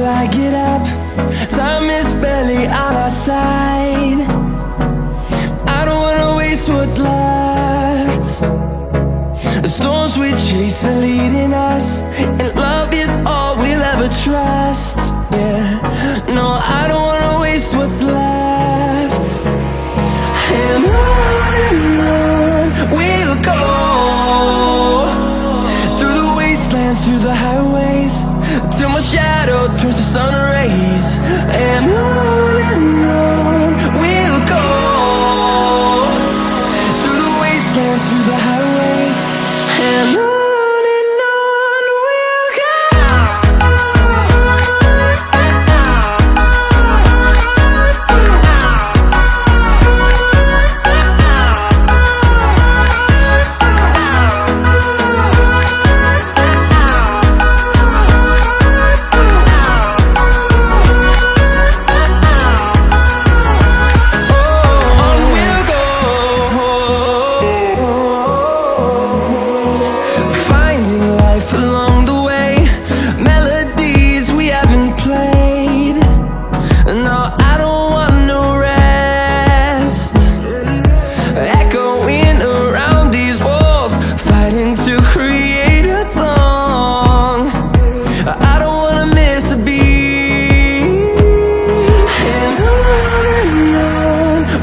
I get up. Time is barely on our side. I don't wanna waste what's left. The storms we chase are leading us, and love is all we'll ever trust. Yeah, no, I don't wanna waste what's left. And on we'll go, through the wastelands, through the highways, till my shadow turns to sun rays. And on we'll go, through the wastelands, through the highways, and on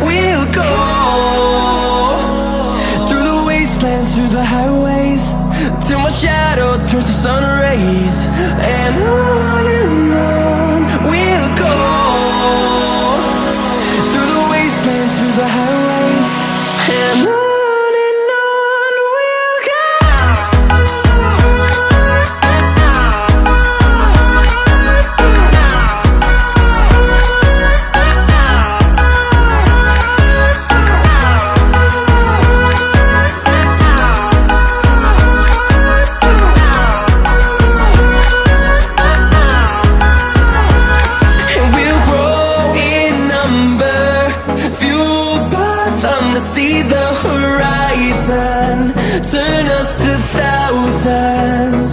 we'll go. Through the highways, till my shadow turns to sun rays. And on we'll go, through the wastelands, through the highways, and on we'll go. See the horizon, turn us to thousands,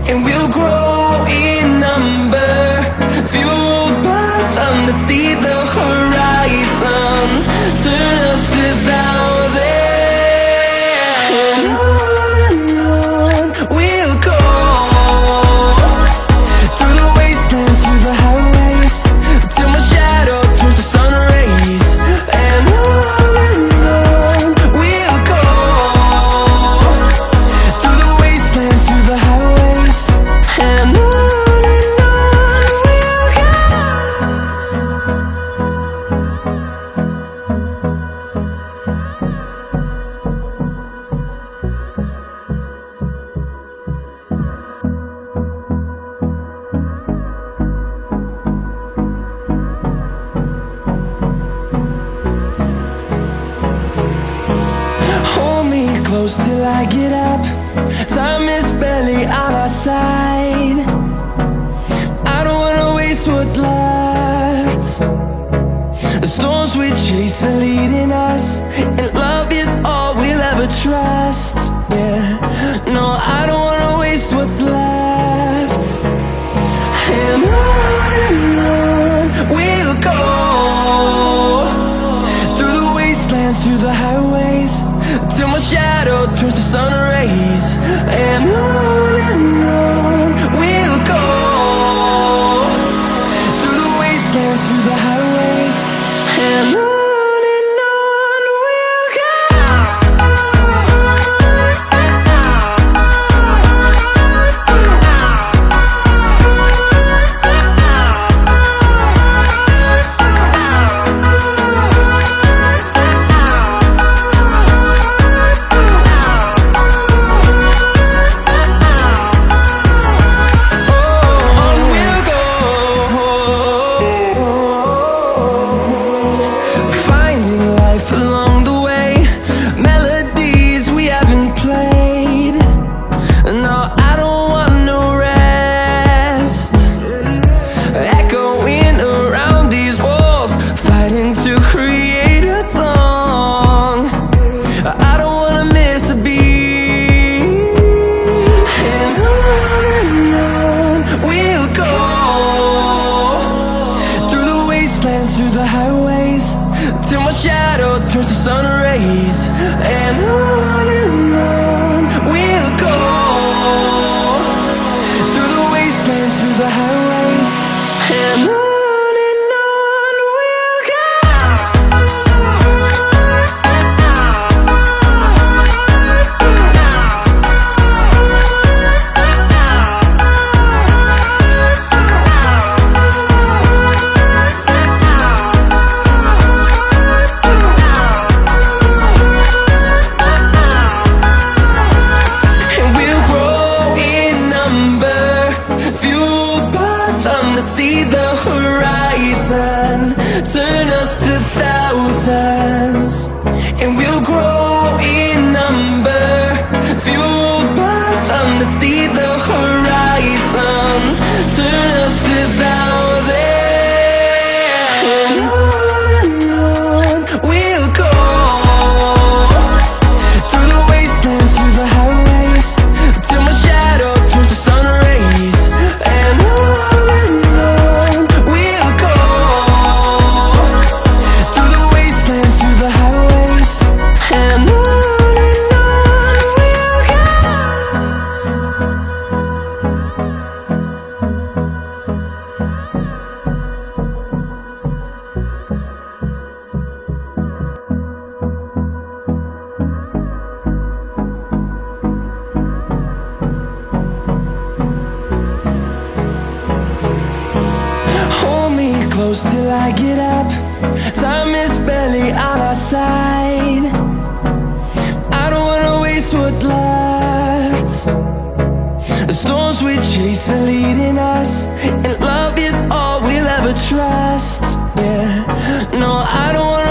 and we'll grow in number, fueled by them to see the horizon, turn us to thousands, and on we'll go, through the wastelands, through the highways, till my shadow turns to sun rays. And close till I get up. Time is barely on our side. I don't wanna waste what's left. The storms we chase are leading us, and love is all we'll ever trust. Yeah, no, I don't wanna waste what's left. And on we'll go, through the wastelands, through the highways, till my shadow turns to sun rays. And on we'll go, through the wastelands, through the highways, and on we'll go. On we'll go, wastelands, through the highways, till my shadow turns to sun rays. And on we'll go, through the wastelands, through the highways, and on we'll go. See the horizon, turn us to thousands, and we'll grow in number, fueled by them to see the horizon, turn us to thousands. And on we'll go, through the wastelands, through the highways, till my shadow turns to sun rays. And close till I get up. Time is barely on our side. I don't wanna waste what's left. The storms we chase are leading us, and love is all we'll ever trust. Yeah, no, I don't wanna